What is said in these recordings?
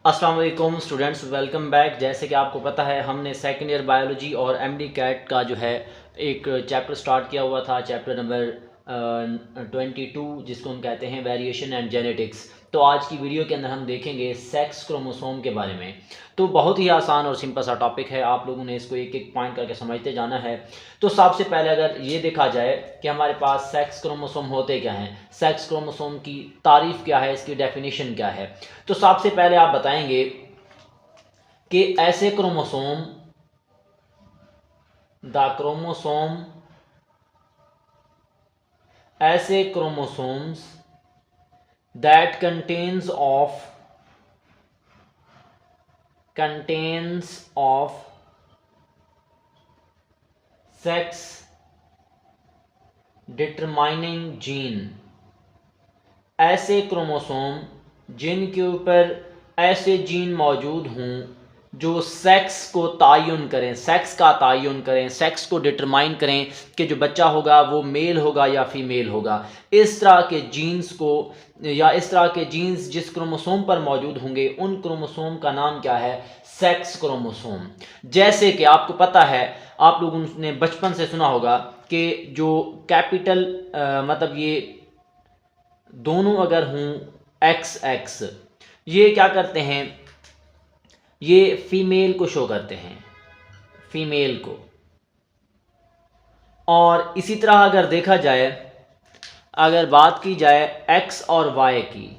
अस्सलाम वालेकुम students, welcome back. जैसे कि आपको पता है हमने सेकेंड ईयर बायोलॉजी और एमडी कैट का जो है एक चैप्टर स्टार्ट किया हुआ था, चैप्टर नंबर 22, जिसको हम कहते हैं वेरिएशन एंड जेनेटिक्स। तो आज की वीडियो के अंदर हम देखेंगे सेक्स क्रोमोसोम के बारे में। तो बहुत ही आसान और सिंपल सा टॉपिक है, आप लोगों ने इसको एक एक पॉइंट करके समझते जाना है। तो सबसे पहले अगर ये देखा जाए कि हमारे पास सेक्स क्रोमोसोम होते क्या हैं, सेक्स क्रोमोसोम की तारीफ क्या है, इसकी डेफिनेशन क्या है। तो सबसे पहले आप बताएंगे कि ऐसे chromosomes that contains of sex determining gene, ऐसे क्रोमोसोम जिनके ऊपर ऐसे जीन मौजूद हों जो सेक्स को तयन करें, सेक्स का तयन करें, सेक्स को डिटरमाइन करें कि जो बच्चा होगा वो मेल होगा या फीमेल होगा। इस तरह के जीन्स को या इस तरह के जीन्स जिस क्रोमोसोम पर मौजूद होंगे उन क्रोमोसोम का नाम क्या है, सेक्स क्रोमोसोम। जैसे कि आपको पता है, आप लोगों ने बचपन से सुना होगा कि जो कैपिटल मतलब ये दोनों अगर हों एक्स एक्स, ये क्या करते हैं, ये फीमेल को शो करते हैं, फीमेल को। और इसी तरह अगर देखा जाए, अगर बात की जाए एक्स और वाई की,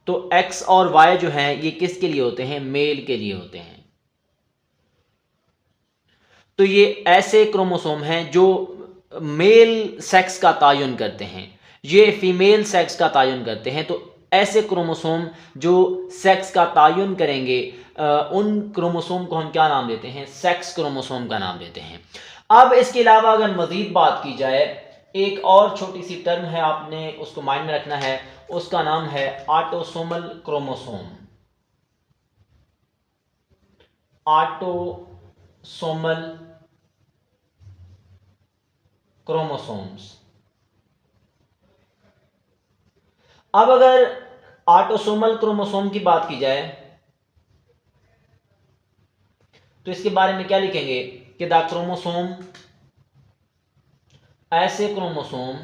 तो एक्स और वाई जो हैं ये किसके लिए होते हैं, मेल के लिए होते हैं। तो ये ऐसे क्रोमोसोम हैं जो मेल सेक्स का तयन करते हैं, ये फीमेल सेक्स का तयन करते हैं। तो ऐसे क्रोमोसोम जो सेक्स का तयन करेंगे उन क्रोमोसोम को हम क्या नाम देते हैं, सेक्स क्रोमोसोम का नाम देते हैं। अब इसके अलावा अगर मजीद बात की जाए, एक और छोटी सी टर्म है, आपने उसको माइंड में रखना है, उसका नाम है ऑटोसोमल क्रोमोसोम। Autosomal chromosomes. अब अगर ऑटोसोमल क्रोमोसोम की बात की जाए तो इसके बारे में क्या लिखेंगे कि द क्रोमोसोम, ऐसे chromosome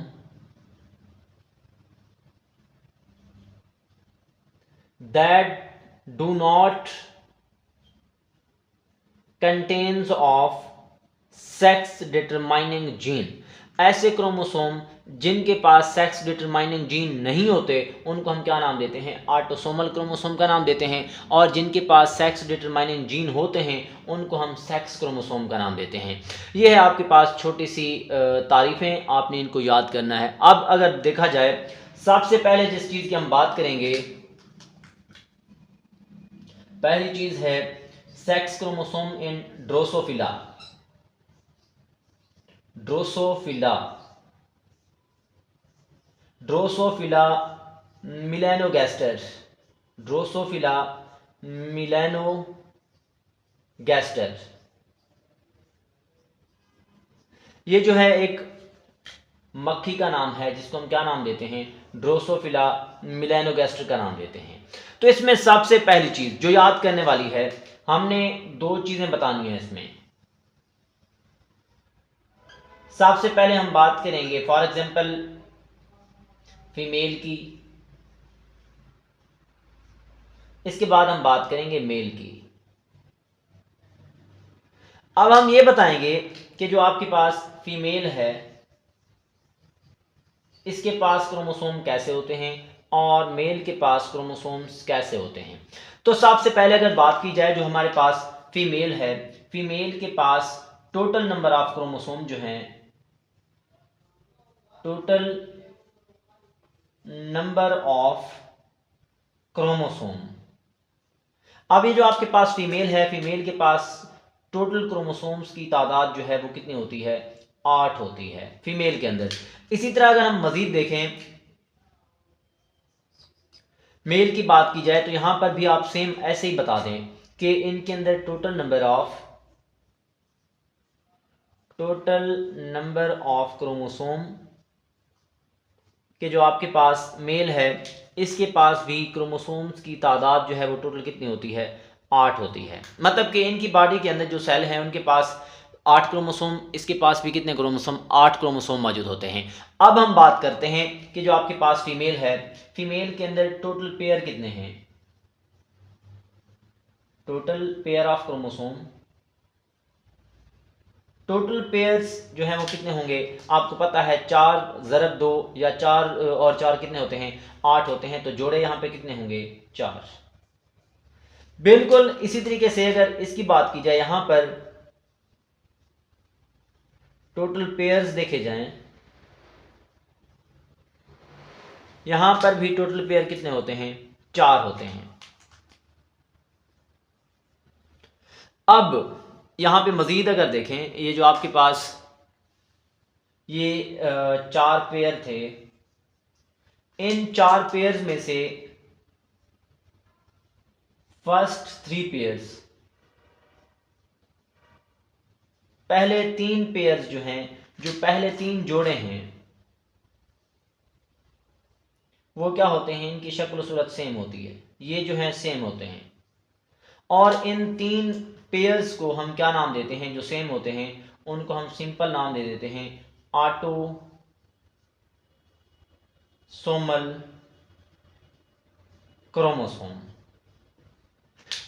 that do not contains of sex determining gene, ऐसे क्रोमोसोम जिनके पास सेक्स डिटरमाइनिंग जीन नहीं होते उनको हम क्या नाम देते हैं, ऑटोसोमल क्रोमोसोम का नाम देते हैं। और जिनके पास सेक्स डिटरमाइनिंग जीन होते हैं उनको हम सेक्स क्रोमोसोम का नाम देते हैं। ये है आपके पास छोटी सी तारीफें, आपने इनको याद करना है। अब अगर देखा जाए, सबसे पहले जिस चीज़ की हम बात करेंगे, पहली चीज़ है sex chromosome in Drosophila. Drosophila, Drosophila melanogaster, Drosophila melanogaster. ये जो है एक मक्खी का नाम है जिसको हम क्या नाम देते हैं, ड्रोसोफिला मिलेनोगैस्टर का नाम देते हैं। तो इसमें सबसे पहली चीज जो याद करने वाली है, हमने दो चीजें बतानी है इसमें। सबसे पहले हम बात करेंगे फॉर एग्जांपल फीमेल की, इसके बाद हम बात करेंगे मेल की। अब हम ये बताएंगे कि जो आपके पास फीमेल है इसके पास क्रोमोसोम कैसे होते हैं और मेल के पास क्रोमोसोम्स कैसे होते हैं। तो सबसे पहले अगर बात की जाए, जो हमारे पास फीमेल है, फीमेल के पास टोटल नंबर ऑफ क्रोमोसोम जो हैं, टोटल नंबर ऑफ क्रोमोसोम। अब ये जो आपके पास फीमेल है, फीमेल के पास टोटल क्रोमोसोम्स की तादाद जो है वो कितनी होती है, 8 होती है फीमेल के अंदर। इसी तरह अगर हम मजीद देखें, मेल की बात की जाए, तो यहां पर भी आप सेम ऐसे ही बता दें कि इनके अंदर टोटल नंबर ऑफ क्रोमोसोम कि जो आपके पास मेल है इसके पास भी क्रोमोसोम्स की तादाद जो है वो टोटल कितनी होती है, 8 होती है। मतलब कि इनकी बॉडी के अंदर जो सेल हैं उनके पास 8 क्रोमोसोम, इसके पास भी कितने क्रोमोसोम, 8 क्रोमोसोम मौजूद होते हैं। अब हम बात करते हैं कि जो आपके पास फीमेल है, फीमेल के अंदर टोटल पेयर कितने हैं, total pair of chromosome, total pairs जो हैं वो कितने होंगे, आपको पता है 4 ज़रब 2 या 4 और 4 कितने होते हैं, 8 होते हैं। तो जोड़े यहाँ पे कितने होंगे, 4। बिल्कुल इसी तरीके से अगर इसकी बात की जाए, यहाँ पर टोटल पेयर्स देखे जाएं, यहां पर भी टोटल पेयर कितने होते हैं, 4 होते हैं। अब यहां पे मजीद अगर देखें, ये जो आपके पास ये 4 पेयर थे, इन 4 पेयर्स में से फर्स्ट 3 पेयर्स, पहले 3 पेयर्स जो हैं, जो पहले 3 जोड़े हैं वो क्या होते हैं, इनकी शक्ल सूरत सेम होती है, ये जो है सेम होते हैं। और इन 3 पेयर्स को हम क्या नाम देते हैं, जो सेम होते हैं उनको हम सिंपल नाम दे देते हैं ऑटोसोमल क्रोमोसोम।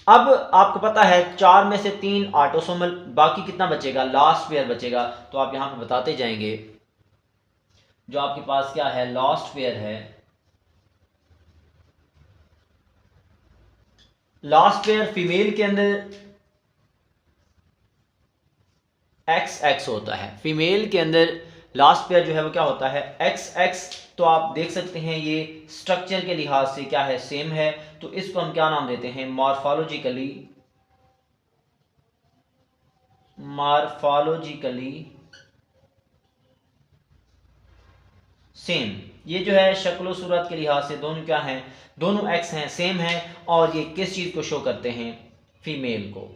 अब आपको पता है 4 में से 3 ऑटोसोमल, बाकी कितना बचेगा, लास्ट पेयर बचेगा। तो आप यहां पे बताते जाएंगे, जो आपके पास क्या है, लास्ट पेयर है, लास्ट पेयर फीमेल के अंदर XX होता है, फीमेल के अंदर लास्ट पेयर जो है वो क्या होता है, XX। तो आप देख सकते हैं ये स्ट्रक्चर के लिहाज से क्या है, सेम है। तो इसको हम क्या नाम देते हैं, मॉर्फोलॉजिकली सेम। ये जो है शक्लो सूरत के लिहाज से दोनों क्या हैं, दोनों X हैं, सेम हैं। और ये किस चीज को शो करते हैं, फीमेल को।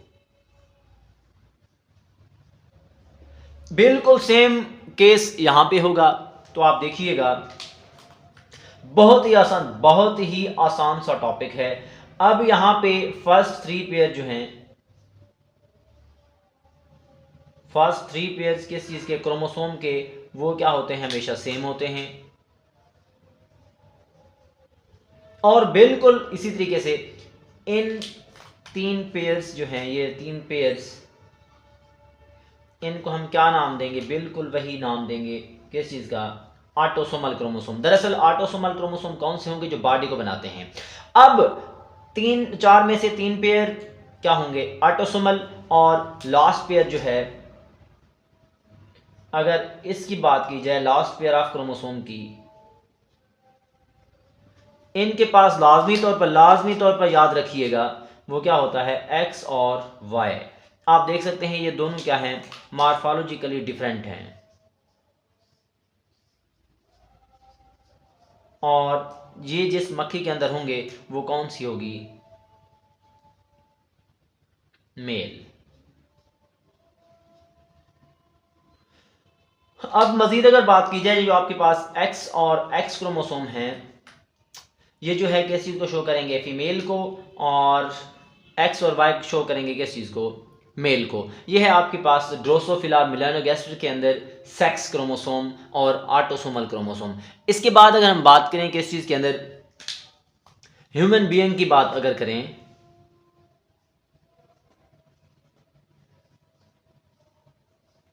बिल्कुल सेम केस यहां पे होगा। तो आप देखिएगा, बहुत ही आसान, बहुत ही आसान सा टॉपिक है। अब यहां पे फर्स्ट 3 पेयर जो हैं, फर्स्ट 3 पेयर्स किस चीज के, क्रोमोसोम के, वो क्या होते हैं, हमेशा सेम होते हैं। और बिल्कुल इसी तरीके से इन 3 पेयर्स जो हैं, ये 3 पेयर्स, इनको हम क्या नाम देंगे, बिल्कुल वही नाम देंगे, किस चीज का, ऑटोसोमल क्रोमोसोम। दरअसल ऑटोसोमल क्रोमोसोम कौन से होंगे, जो बॉडी को बनाते हैं। अब 4 में से 3 पेयर क्या होंगे, ऑटोसोमल। और लास्ट पेयर जो है, अगर इसकी बात की जाए, लास्ट पेयर ऑफ क्रोमोसोम की, इनके पास लाजमी तौर पर याद रखिएगा, वो क्या होता है, X और Y। आप देख सकते हैं ये दोनों क्या हैं, मॉर्फोलॉजिकली डिफरेंट हैं। और ये जिस मक्खी के अंदर होंगे वो कौन सी होगी, मेल। अब मजीद अगर बात की जाए, जो आपके पास X और X क्रोमोसोम हैं, ये जो है किस चीज़ को शो करेंगे, फीमेल को। और X और Y शो करेंगे किस चीज़ को, मेल को। ये है आपके पास ड्रोसोफिला मेलानोगैस्टर के अंदर सेक्स क्रोमोसोम और ऑटोसोमल क्रोमोसोम। इसके बाद अगर हम बात करें किस चीज़ के अंदर, ह्यूमन बीइंग की बात अगर करें,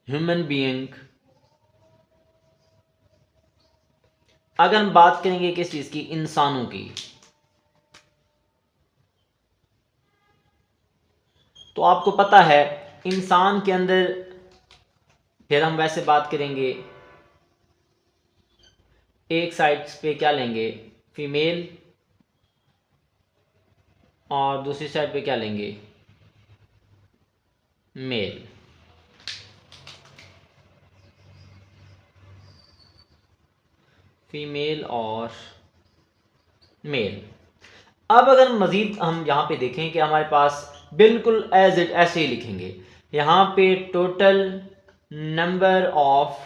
ह्यूमन बीइंग, अगर हम बात करेंगे किस चीज़ की, इंसानों की, तो आपको पता है इंसान के अंदर, फिर हम वैसे बात करेंगे, एक साइड पे क्या लेंगे, फीमेल, और दूसरी साइड पे क्या लेंगे, मेल। फीमेल और मेल। अब अगर मज़ीद हम यहाँ पे देखें कि हमारे पास बिल्कुल एज इट ऐसे ही लिखेंगे, यहाँ पे टोटल नंबर ऑफ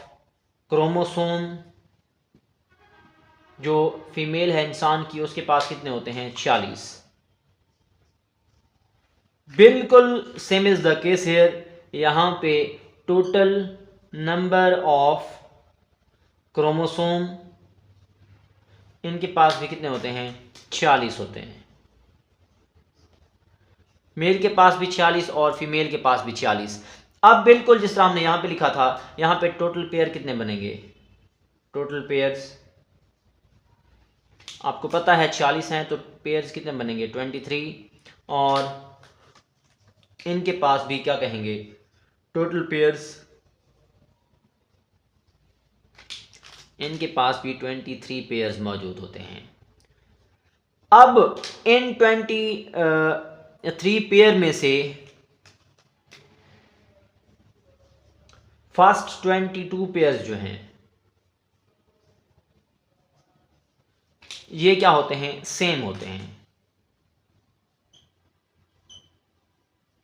क्रोमोसोम जो फीमेल है इंसान की, उसके पास कितने होते हैं? 46। बिल्कुल same is the case hair. यहाँ पे टोटल नंबर ऑफ क्रोमोसोम इनके पास भी कितने होते हैं? 46 होते हैं। मेल के पास भी 46 और फीमेल के पास भी 46। अब बिल्कुल जिस तरह हमने यहाँ पे लिखा था, यहाँ पे टोटल पेयर कितने बनेंगे? टोटल पेयर्स आपको पता है 46 हैं, तो पेयर्स कितने बनेंगे? 23। और इनके पास भी क्या कहेंगे? टोटल पेयर्स इनके पास भी 23 पेयर्स मौजूद होते हैं। अब इन 23 पेयर में से फर्स्ट 22 पेयर्स जो हैं ये क्या होते हैं? सेम होते हैं,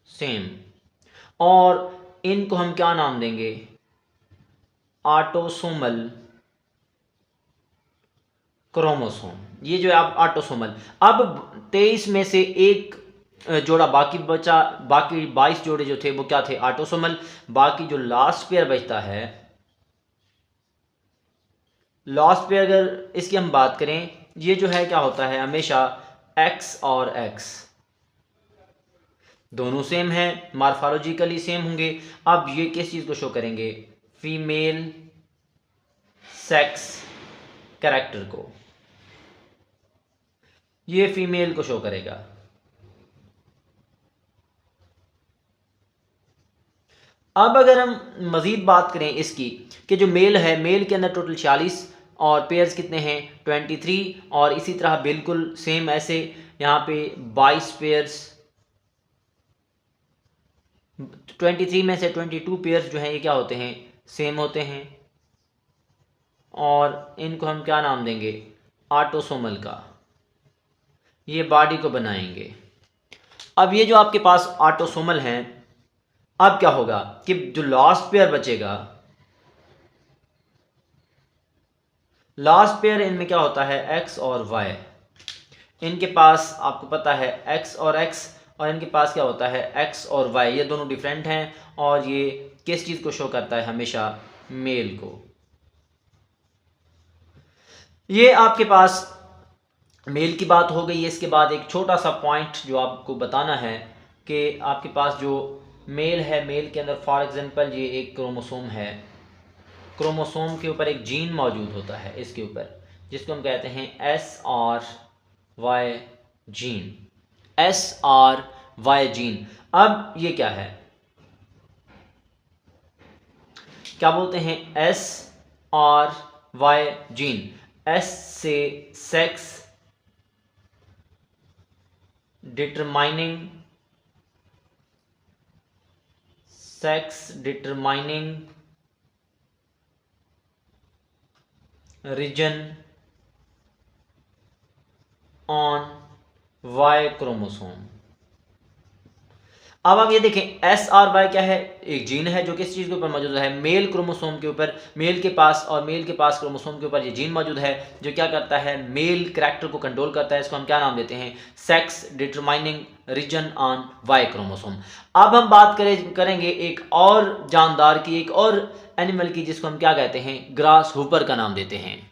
सेम। और इनको हम क्या नाम देंगे? Autosomal chromosome. ये जो है आप ऑटोसोमल। अब 23 में से एक जोड़ा बाकी बचा, बाकी 22 जोड़े जो थे वो क्या थे? ऑटोसोमल। बाकी जो लास्ट पेयर बचता है, लास्ट पेयर अगर इसकी हम बात करें, ये जो है क्या होता है? हमेशा एक्स और एक्स दोनों सेम हैं, मार्फोलॉजिकली सेम होंगे। अब ये किस चीज़ को शो करेंगे? फीमेल सेक्स कैरेक्टर को, ये फीमेल को शो करेगा। अब अगर हम मज़ीद बात करें इसकी कि जो मेल है, मेल के अंदर टोटल 46 और पेयर्स कितने हैं? 23। और इसी तरह बिल्कुल सेम ऐसे यहाँ पे 22 पेयर्स, 23 में से 22 पेयर्स जो हैं ये क्या होते हैं? सेम होते हैं। और इनको हम क्या नाम देंगे? ऑटोसोमल का। ये बॉडी को बनाएंगे। अब ये जो आपके पास ऑटोसोमल हैं, अब क्या होगा कि जो लास्ट पेयर बचेगा, लास्ट पेयर इनमें क्या होता है? एक्स और वाई। इनके पास आपको पता है एक्स और एक्स, और इनके पास क्या होता है? एक्स और वाई। ये दोनों डिफरेंट हैं और ये किस चीज़ को शो करता है? हमेशा मेल को। ये आपके पास मेल की बात हो गई है। इसके बाद एक छोटा सा पॉइंट जो आपको बताना है कि आपके पास जो मेल है, मेल के अंदर फॉर एग्जांपल ये एक क्रोमोसोम है, क्रोमोसोम के ऊपर एक जीन मौजूद होता है इसके ऊपर, जिसको हम कहते हैं SRY जीन। SRY gene. अब ये क्या है? क्या बोलते हैं? SRY gene. S से sex determining, region on Y chromosome. अब आप ये देखें, SRY क्या है? एक जीन है जो किस चीज़ के ऊपर मौजूद है? मेल क्रोमोसोम के ऊपर। मेल के पास और मेल के पास क्रोमोसोम के ऊपर ये जीन मौजूद है जो क्या करता है? मेल कैरेक्टर को कंट्रोल करता है। इसको हम क्या नाम देते हैं? Sex determining region on Y chromosome. अब हम बात करेंगे एक और जानदार की, एक और एनिमल की, जिसको हम क्या कहते हैं? ग्रास हुपर का नाम देते हैं।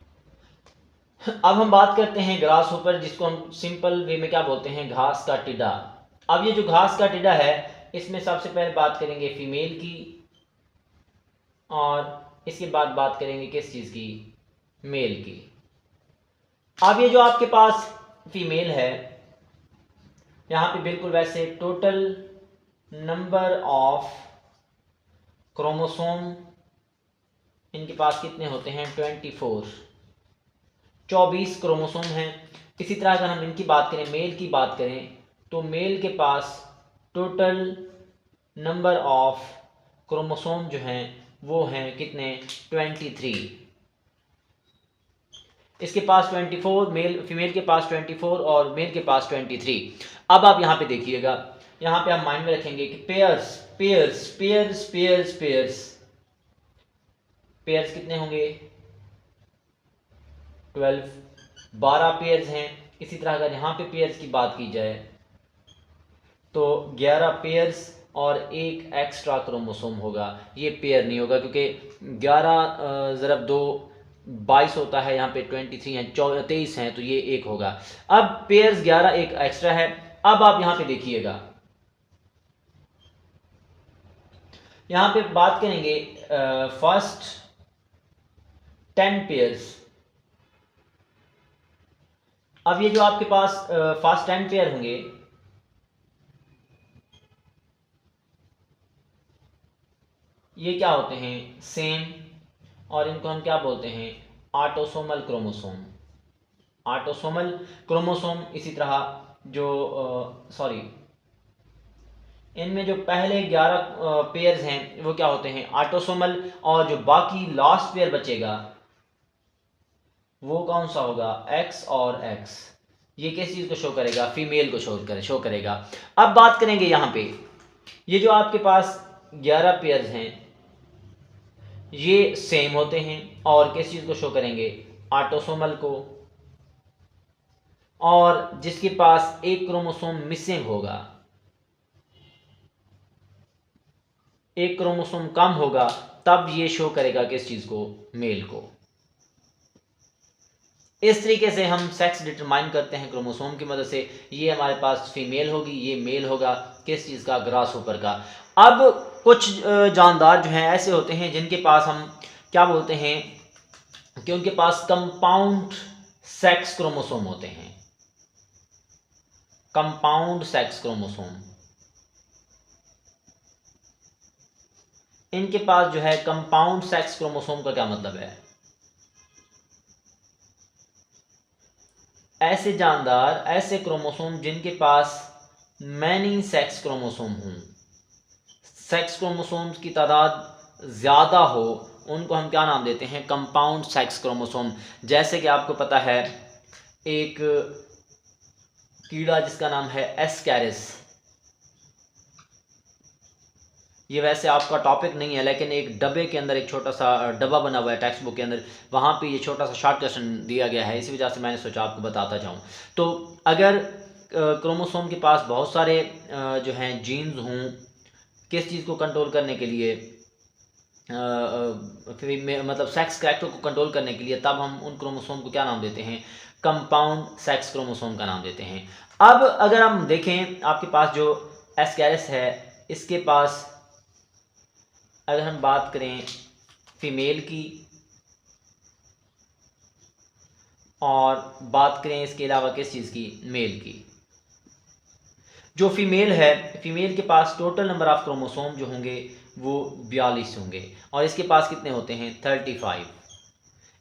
अब हम बात करते हैं ग्रास हुपर, जिसको हम सिंपल वे में क्या बोलते हैं? घास का टिड्डा। अब ये जो घास का टिड्डा है, इसमें सबसे पहले बात करेंगे फीमेल की, और इसके बाद बात करेंगे किस चीज़ की? मेल की। अब ये जो आपके पास फीमेल है, यहाँ पे बिल्कुल वैसे टोटल नंबर ऑफ क्रोमोसोम इनके पास कितने होते हैं? 24 क्रोमोसोम हैं। इसी तरह अगर हम इनकी बात करें, मेल की बात करें, तो मेल के पास टोटल नंबर ऑफ क्रोमोसोम जो हैं वो हैं कितने? 23। इसके पास 24, मेल फीमेल के पास 24 और मेल के पास 23। अब आप यहाँ पे देखिएगा, यहाँ पे आप माइंड में रखेंगे कि pairs pairs pairs pairs pairs pairs कितने होंगे? 12। 12 पेयर्स हैं। इसी तरह अगर यहाँ पे पेयर्स की बात की जाए तो 11 पेयर्स और एक एक्स्ट्रा क्रोमोसोम होगा। ये पेयर नहीं होगा क्योंकि 11 ज़रब 2 22 होता है, यहाँ पे 23 हैं, 23 हैं, तो ये एक होगा। अब पेयर्स 11, एक एक्स्ट्रा है। अब आप यहाँ पे देखिएगा, यहाँ पे बात करेंगे फर्स्ट 10 पेयर्स। अब ये जो आपके पास फर्स्ट 10 पेयर होंगे, ये क्या होते हैं, सेम, और इनको हम क्या बोलते हैं, ऑटोसोमल क्रोमोसोम। Autosomal chromosome. इसी तरह जो सॉरी इनमें जो पहले 11 पेयर्स हैं वो क्या होते हैं, ऑटोसोमल, और जो बाकी लास्ट पेयर बचेगा वो कौन सा होगा, एक्स और एक्स। ये किस चीज़ को शो करेगा, फीमेल को शो करेगा। अब बात करेंगे यहाँ पे, ये जो आपके पास 11 पेयर्स हैं ये सेम होते हैं और किस चीज़ को शो करेंगे, ऑटोसोमल को, और जिसके पास एक क्रोमोसोम मिसिंग होगा, एक क्रोमोसोम कम होगा, तब ये शो करेगा किस चीज़ को, मेल को। इस तरीके से हम सेक्स डिटरमाइन करते हैं क्रोमोसोम की मदद से। ये हमारे पास फीमेल होगी, ये मेल होगा, किस चीज़ का, ग्रासहोपर का। अब कुछ जानदार जो हैं ऐसे होते हैं जिनके पास हम क्या बोलते हैं कि उनके पास कंपाउंड सेक्स क्रोमोसोम होते हैं। कंपाउंड सेक्स क्रोमोसोम, इनके पास जो है कंपाउंड सेक्स क्रोमोसोम का क्या मतलब है, ऐसे जानदार, ऐसे क्रोमोसोम जिनके पास मैनी सेक्स क्रोमोसोम हों, सेक्स क्रोमोसोम्स की तादाद ज़्यादा हो, उनको हम क्या नाम देते हैं, कंपाउंड सेक्स क्रोमोसोम। जैसे कि आपको पता है एक कीड़ा जिसका नाम है एस्कैरिस, ये वैसे आपका टॉपिक नहीं है लेकिन एक डब्बे के अंदर, एक छोटा सा डब्बा बना हुआ है टेक्स्ट बुक के अंदर, वहाँ पे ये छोटा सा शॉर्ट क्वेश्चन दिया गया है, इसी वजह से मैंने सोचा आपको बताता जाऊँ। तो अगर क्रोमोसोम के पास बहुत सारे जो हैं जीन्स हों किस चीज़ को कंट्रोल करने के लिए, मतलब सेक्स कैरेक्टर को कंट्रोल करने के लिए, तब हम उन क्रोमोसोम को क्या नाम देते हैं, कंपाउंड सेक्स क्रोमोसोम का नाम देते हैं। अब अगर हम देखें आपके पास जो एस्कैरिस है, इसके पास अगर हम बात करें फीमेल की और बात करें इसके अलावा किस चीज़ की, मेल की, जो फीमेल है, फीमेल के पास टोटल नंबर ऑफ क्रोमोसोम जो होंगे वो 42 होंगे, और इसके पास कितने होते हैं, 35।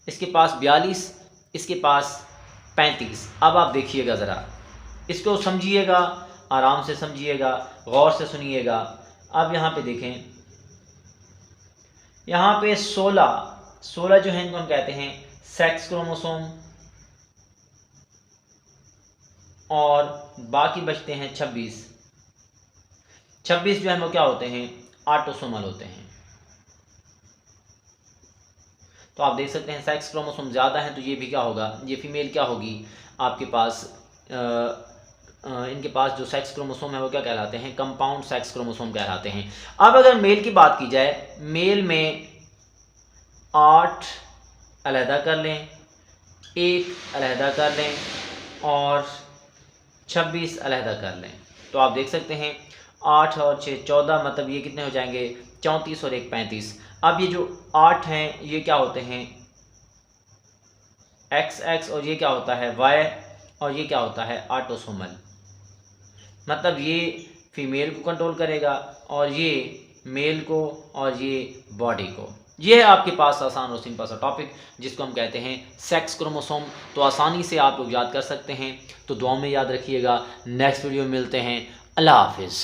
इसके पास 42, इसके पास 35। अब आप देखिएगा ज़रा, इसको समझिएगा, आराम से समझिएगा, गौर से सुनिएगा। अब यहाँ पे देखें, यहाँ पे 16 जो है इनको हम कहते हैं सेक्स क्रोमोसोम, और बाकी बचते हैं 26 जो है वो क्या होते हैं, ऑटोसोमल होते हैं। तो आप देख सकते हैं सेक्स क्रोमोसोम ज़्यादा है तो ये भी क्या होगा, ये फीमेल क्या होगी, आपके पास इनके पास जो सेक्स क्रोमोसोम है वो क्या कहलाते हैं, कंपाउंड सेक्स क्रोमोसोम कहलाते हैं। अब अगर मेल की बात की जाए, मेल में 8 अलहदा कर लें, 1 अलहदा कर लें और 26 अलहदा कर लें, तो आप देख सकते हैं 8 और 6 14, मतलब ये कितने हो जाएंगे, 34 और 1 35। अब ये जो 8 हैं ये क्या होते हैं, XX, और ये क्या होता है, Y, और ये क्या होता है, ऑटोसोमल। मतलब ये फीमेल को कंट्रोल करेगा और ये मेल को और ये बॉडी को। ये है आपके पास आसान और सिंपल सा टॉपिक जिसको हम कहते हैं सेक्स क्रोमोसोम। तो आसानी से आप लोग याद कर सकते हैं। तो दुआ में याद रखिएगा। नेक्स्ट वीडियो में मिलते हैं। अल्लाह हाफिज़।